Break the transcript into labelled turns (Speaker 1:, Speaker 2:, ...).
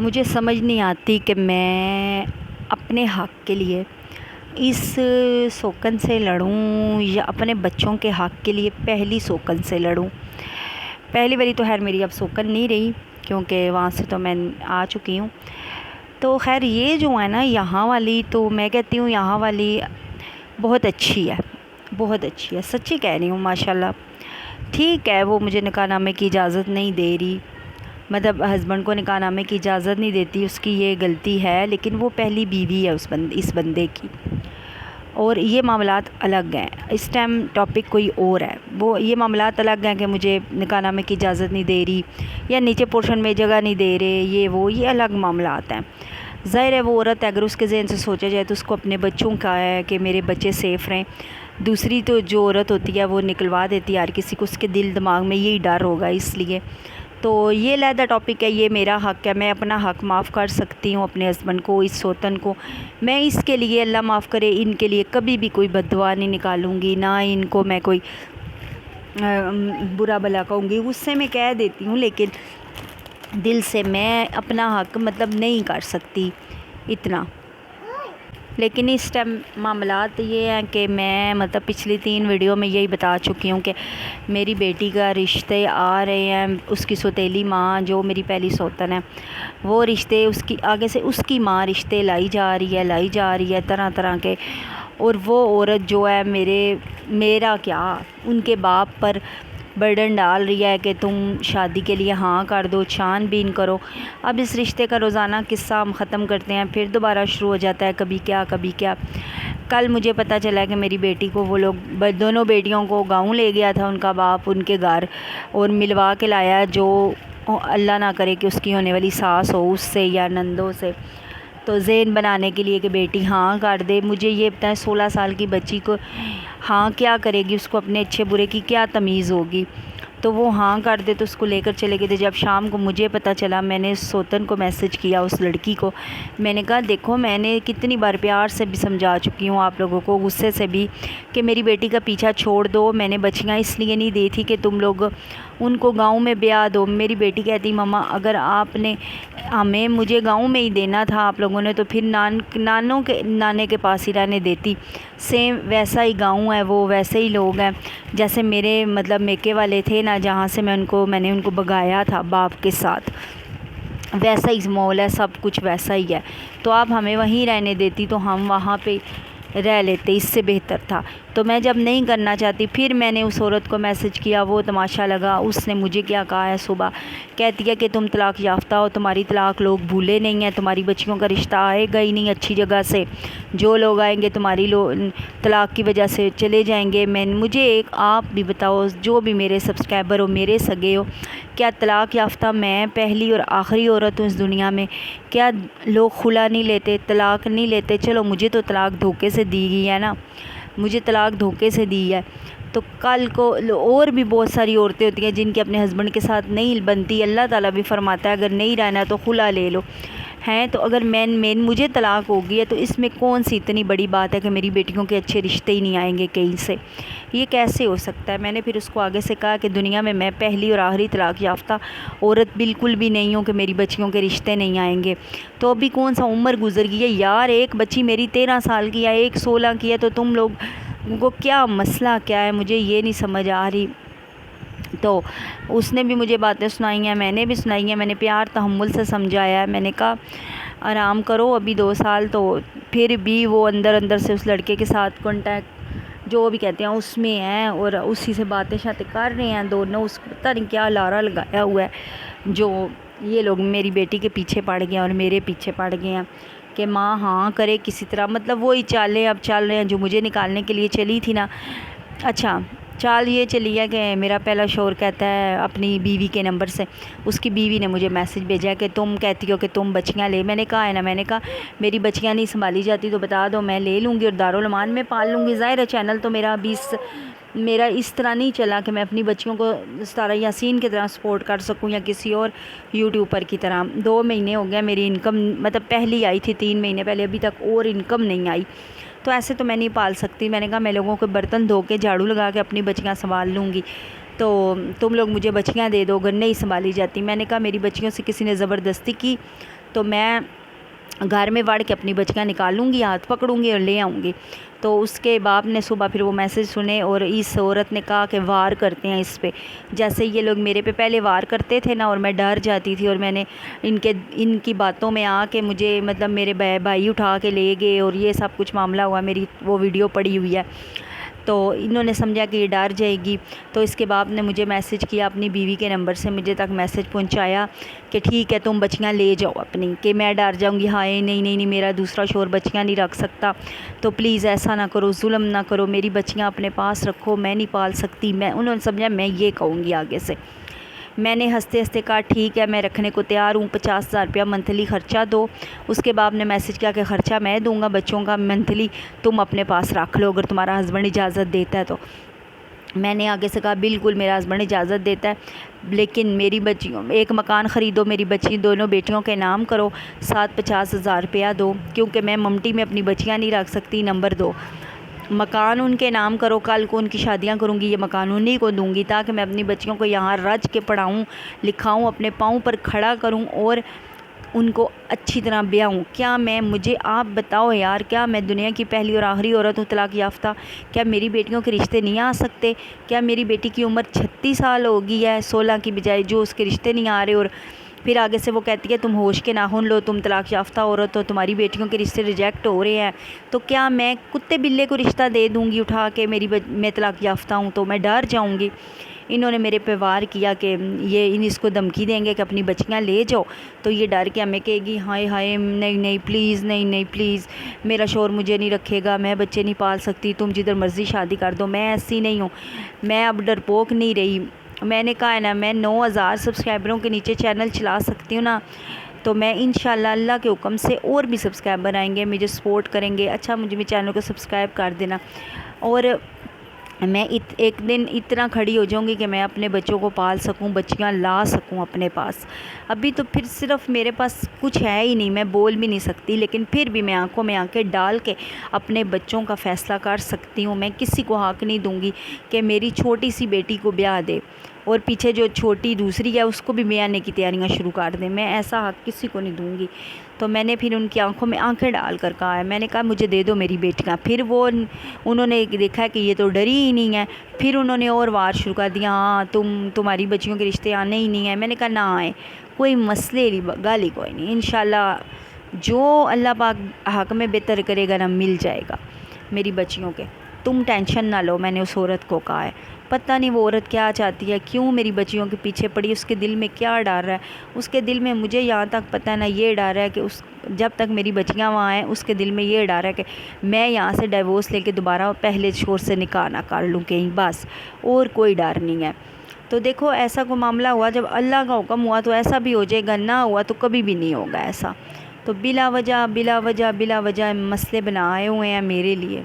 Speaker 1: مجھے سمجھ نہیں آتی کہ میں اپنے حق کے لیے اس سوکن سے لڑوں یا اپنے بچوں کے حق کے لیے پہلی سوکن سے لڑوں۔ پہلی باری تو خیر میری اب سوکن نہیں رہی، کیونکہ وہاں سے تو میں آ چکی ہوں۔ تو خیر یہ جو ہے نا یہاں والی، تو میں کہتی ہوں یہاں والی بہت اچھی ہے، بہت اچھی ہے، سچی کہہ رہی ہوں ماشاءاللہ۔ ٹھیک ہے، وہ مجھے نکاح نامے کی اجازت نہیں دے رہی، مطلب ہسبینڈ کو نکاح نامے کی اجازت نہیں دیتی، اس کی یہ غلطی ہے، لیکن وہ پہلی بیوی ہے اس بندے کی، اور یہ معاملات الگ ہیں۔ اس ٹائم ٹاپک کوئی اور ہے، وہ یہ معاملات الگ ہیں کہ مجھے نکاح نامے کی اجازت نہیں دے رہی یا نیچے پورشن میں جگہ نہیں دے رہے، یہ الگ معاملات ہیں۔ ظاہر ہے وہ عورت اگر اس کے ذہن سے سوچا جائے تو اس کو اپنے بچوں کا ہے کہ میرے بچے سیف رہیں۔ دوسری تو جو عورت ہوتی ہے وہ نکلوا دیتی ہے ہر کسی کو، اس کے دل دماغ میں یہی ڈر ہوگا، اس لیے تو یہ علیحدہ ٹاپک ہے، یہ میرا حق ہے، میں اپنا حق معاف کر سکتی ہوں اپنے ہسبینڈ کو، اس سوتن کو۔ میں اس کے لیے اللہ معاف کرے ان کے لیے کبھی بھی کوئی بد دعا نہیں نکالوں گی، نہ ان کو میں کوئی برا بھلا کہوں گی، غصے میں کہہ دیتی ہوں، لیکن دل سے میں اپنا حق مطلب نہیں کر سکتی اتنا۔ لیکن اس ٹائم معاملات یہ ہیں کہ میں مطلب پچھلی 3 ویڈیو میں یہی بتا چکی ہوں کہ میری بیٹی کا رشتے آ رہے ہیں، اس کی سوتیلی ماں جو میری پہلی سوتن ہے وہ رشتے اس کی آگے سے اس کی ماں رشتے لائی جا رہی ہے طرح طرح کے، اور وہ عورت جو ہے میرا کیا ان کے باپ پر برڈن ڈال رہی ہے کہ تم شادی کے لیے ہاں کر دو، چھان بین کرو۔ اب اس رشتے کا روزانہ قصہ ہم ختم کرتے ہیں، پھر دوبارہ شروع ہو جاتا ہے کبھی کیا۔ کل مجھے پتہ چلا کہ میری بیٹی کو وہ لوگ دونوں بیٹیوں کو گاؤں لے گیا تھا ان کا باپ ان کے گھر، اور ملوا کے لایا، جو اللہ نہ کرے کہ اس کی ہونے والی ساس ہو اس سے یا نندوں سے، تو ذہن بنانے کے لیے کہ بیٹی ہاں کر دے۔ مجھے یہ بتائیں 16 سال کی بچی کو ہاں کیا کرے گی، اس کو اپنے اچھے برے کی کیا تمیز ہوگی؟ تو وہ ہاں کر دے تو اس کو لے کر چلے گئے تھے۔ جب شام کو مجھے پتہ چلا، میں نے سوتن کو میسج کیا، اس لڑکی کو، میں نے کہا دیکھو میں نے کتنی بار پیار سے بھی سمجھا چکی ہوں آپ لوگوں کو، غصے سے بھی، کہ میری بیٹی کا پیچھا چھوڑ دو، میں نے بچیاں اس لیے نہیں دی تھی کہ تم لوگ ان کو گاؤں میں بیاہ دو۔ میری بیٹی کہتی ماما اگر آپ نے مجھے گاؤں میں ہی دینا تھا آپ لوگوں نے، تو پھر نانے کے پاس ہی رہنے دیتی، سیم ویسا ہی گاؤں ہے، وہ ویسے ہی لوگ ہیں جیسے میرے مطلب میکے والے تھے نا، جہاں سے میں نے ان کو بگایا تھا باپ کے ساتھ، ویسا ہی ماحول ہے، سب کچھ ویسا ہی ہے، تو آپ ہمیں وہیں رہنے دیتی تو ہم وہاں پہ رہ لیتے، اس سے بہتر تھا۔ تو میں جب نہیں کرنا چاہتی، پھر میں نے اس عورت کو میسج کیا، وہ تماشا لگا، اس نے مجھے کیا کہا ہے صبح، کہتی ہے کہ تم طلاق یافتہ ہو، تمہاری طلاق لوگ بھولے نہیں ہیں، تمہاری بچیوں کا رشتہ آئے گا ہی نہیں اچھی جگہ سے، جو لوگ آئیں گے تمہاری طلاق کی وجہ سے چلے جائیں گے۔ مجھے ایک آپ بھی بتاؤ، جو بھی میرے سبسکرائبر ہو، میرے سگے ہو، کیا طلاق یافتہ میں پہلی اور آخری عورت ہوں اس دنیا میں؟ کیا لوگ خلا نہیں لیتے، طلاق نہیں لیتے؟ چلو مجھے تو طلاق دھوکے سے دی گئی ہے نا، مجھے طلاق دھوکے سے دی ہے، تو کل کو اور بھی بہت ساری عورتیں ہوتی ہیں جن کے اپنے ہسبینڈ کے ساتھ نہیں بنتی، اللہ تعالیٰ بھی فرماتا ہے اگر نہیں رہنا تو خلا لے لو، ہیں تو اگر مجھے طلاق ہو گئی ہے تو اس میں کون سی اتنی بڑی بات ہے کہ میری بیٹیوں کے اچھے رشتے ہی نہیں آئیں گے کہیں سے؟ یہ کیسے ہو سکتا ہے؟ میں نے پھر اس کو آگے سے کہا کہ دنیا میں پہلی اور آخری طلاق یافتہ عورت بالکل بھی نہیں ہوں کہ میری بچیوں کے رشتے نہیں آئیں گے۔ تو ابھی کون سا عمر گزر گئی ہے یار، ایک بچی میری 13 سال کی ہے، ایک 16 کی ہے، تو تم لوگ کو کیا مسئلہ کیا ہے؟ مجھے یہ نہیں سمجھ آ رہی۔ تو اس نے بھی مجھے باتیں سنائی ہیں، میں نے بھی سنائی ہیں، میں نے پیار تحمل سے سمجھایا ہے، میں نے کہا آرام کرو، ابھی 2 سال، تو پھر بھی وہ اندر سے اس لڑکے کے ساتھ کانٹیکٹ جو بھی کہتے ہیں اس میں ہیں، اور اسی سے باتیں شاتیں کر رہے ہیں دونوں، اس کو پتہ نہیں کیا لارا لگایا ہوا ہے، جو یہ لوگ میری بیٹی کے پیچھے پڑ گئے ہیں اور میرے پیچھے پڑ گئے ہیں کہ ماں ہاں کرے کسی طرح، مطلب وہی چالیں اب چل رہے ہیں جو مجھے نکالنے کے لیے چلی تھی نا۔ اچھا چال یہ چلی ہے کہ میرا پہلا شوہر کہتا ہے اپنی بیوی کے نمبر سے، اس کی بیوی نے مجھے میسج بھیجا ہے کہ تم کہتی ہو کہ تم بچیاں لے، میں نے کہا ہے نا، میں نے کہا میری بچیاں نہیں سنبھالی جاتی تو بتا دو، میں لے لوں گی اور دارالمان میں پال لوں گی۔ ظاہر ہے چینل تو میرا اس طرح نہیں چلا کہ میں اپنی بچیوں کو ستارہ یاسین کی طرح سپورٹ کر سکوں یا کسی اور یوٹیوبر کی طرح۔ 2 مہینے ہو گیا میری انکم، مطلب پہلی آئی تھی 3 مہینے پہلے، ابھی تک اور انکم نہیں آئی، تو ایسے تو میں نہیں پال سکتی۔ میں نے کہا میں لوگوں کو برتن دھو کے جھاڑو لگا کے اپنی بچیاں سنبھال لوں گی، تو تم لوگ مجھے بچیاں دے دو اگر نہیں سنبھالی جاتی۔ میں نے کہا میری بچیوں سے کسی نے زبردستی کی تو میں گھر میں وڑ کے اپنی بچیاں نکالوں گی، ہاتھ پکڑوں گی اور لے آؤں گی۔ تو اس کے باپ نے صبح پھر وہ میسج سنے اور اس عورت نے کہا کہ وار کرتے ہیں اس پہ، جیسے یہ لوگ میرے پہ پہلے وار کرتے تھے نا، اور میں ڈر جاتی تھی، اور میں نے ان کی باتوں میں آ کے مجھے مطلب میرے بھائی اٹھا کے لے گئے اور یہ سب کچھ معاملہ ہوا، میری وہ ویڈیو پڑی ہوئی ہے۔ تو انہوں نے سمجھا کہ یہ ڈر جائے گی، تو اس کے باپ نے مجھے میسج کیا، اپنی بیوی کے نمبر سے مجھے تک میسج پہنچایا کہ ٹھیک ہے تم بچیاں لے جاؤ اپنی، کہ میں ڈر جاؤں گی، ہائے نہیں میرا دوسرا شوہر بچیاں نہیں رکھ سکتا، تو پلیز ایسا نہ کرو، ظلم نہ کرو، میری بچیاں اپنے پاس رکھو، میں نہیں پال سکتی۔ انہوں نے سمجھا میں یہ کہوں گی آگے سے۔ میں نے ہنستے ہنستے کہا ٹھیک ہے میں رکھنے کو تیار ہوں، 50,000 روپیہ منتھلی خرچہ دو۔ اس کے بعد نے میسج کیا کہ خرچہ میں دوں گا بچوں کا منتھلی، تم اپنے پاس رکھ لو اگر تمہارا ہسبینڈ اجازت دیتا ہے تو۔ میں نے آگے سے کہا بالکل میرا ہسبینڈ اجازت دیتا ہے، لیکن میری بچیوں ایک مکان خریدو، میری بچی دونوں بیٹیوں کے نام کرو، ساتھ 50,000 روپیہ دو، کیونکہ میں ممٹی میں اپنی بچیاں نہیں رکھ سکتی۔ نمبر 2 مکان ان کے نام کرو، کل کو ان کی شادیاں کروں گی یہ مکان انہیں کو دوں گی، تاکہ میں اپنی بچیوں کو یہاں رج کے پڑھاؤں لکھاؤں، اپنے پاؤں پر کھڑا کروں اور ان کو اچھی طرح بیاؤں۔ کیا مجھے آپ بتاؤ یار، کیا میں دنیا کی پہلی اور آخری عورت ہوں طلاق یافتہ؟ کیا میری بیٹیوں کے رشتے نہیں آ سکتے؟ کیا میری بیٹی کی عمر 36 سال ہو گئی ہے 16 کی بجائے، جو اس کے رشتے نہیں آ رہے؟ اور پھر آگے سے وہ کہتی ہے تم ہوش کے ناخن لو، تم طلاق یافتہ عورت ہو، تمہاری بیٹیوں کے رشتے ریجیکٹ ہو رہے ہیں، تو کیا میں کتے بلے کو رشتہ دے دوں گی اٹھا کے؟ میں طلاق یافتہ ہوں تو میں ڈر جاؤں گی۔ انہوں نے میرے پہ وار کیا کہ اس کو دھمکی دیں گے کہ اپنی بچیاں لے جاؤ، تو یہ ڈر کے ہمیں کہے گی ہائے نہیں پلیز نہیں پلیز، میرا شوہر مجھے نہیں رکھے گا، میں بچے نہیں پال سکتی، تم جدھر مرضی شادی کر دو۔ میں ایسی نہیں ہوں، میں اب ڈرپوک نہیں رہی۔ میں نے کہا ہے نا میں 9,000 سبسکرائبروں کے نیچے چینل چلا سکتی ہوں نا، تو میں انشاءاللہ اللہ کے حکم سے اور بھی سبسکرائبر آئیں گے، مجھے سپورٹ کریں گے۔ اچھا مجھے میرے چینل کو سبسکرائب کر دینا، اور میں ایک دن اتنا کھڑی ہو جاؤں گی کہ میں اپنے بچوں کو پال سکوں، بچیاں لا سکوں اپنے پاس۔ ابھی تو پھر صرف میرے پاس کچھ ہے ہی نہیں، میں بول بھی نہیں سکتی، لیکن پھر بھی میں آنکھوں میں آنکھیں ڈال کے اپنے بچوں کا فیصلہ کر سکتی ہوں۔ میں کسی کو حق نہیں دوں گی کہ میری چھوٹی سی بیٹی کو بیاہ دے اور پیچھے جو چھوٹی دوسری ہے اس کو بھی بیانے کی تیاریاں شروع کر دیں، میں ایسا حق کسی کو نہیں دوں گی۔ تو میں نے پھر ان کی آنکھوں میں آنکھیں ڈال کر کہا ہے، میں نے کہا مجھے دے دو میری بیٹیاں۔ پھر انہوں نے دیکھا کہ یہ تو ڈری ہی نہیں ہے، پھر انہوں نے اور وار شروع کر دیا، ہاں تمہاری بچیوں کے رشتے آنے ہی نہیں ہیں۔ میں نے کہا نہ آئے، کوئی مسئلے گالی کوئی نہیں، انشاءاللہ جو اللہ پاک حق میں بہتر کرے گا نا مل جائے گا میری بچیوں کے، تم ٹینشن نہ لو۔ میں نے اس عورت کو کہا ہے، پتہ نہیں وہ عورت کیا چاہتی ہے، کیوں میری بچیوں کے پیچھے پڑی، اس کے دل میں کیا ڈر ہے۔ اس کے دل میں مجھے یہاں تک پتہ ہے نا یہ ڈر ہے کہ جب تک میری بچیاں وہاں ہیں اس کے دل میں یہ ڈر ہے کہ میں یہاں سے ڈیورس لے کے دوبارہ پہلے شوہر سے نکاح نہ کر لوں کہیں، بس اور کوئی ڈر نہیں ہے۔ تو دیکھو ایسا کوئی معاملہ ہوا، جب اللہ کا حکم ہوا تو ایسا بھی ہو جائے گا، نہ ہوا تو کبھی بھی نہیں ہوگا ایسا۔ تو بلا وجہ مسئلے بنائے ہوئے ہیں میرے لیے۔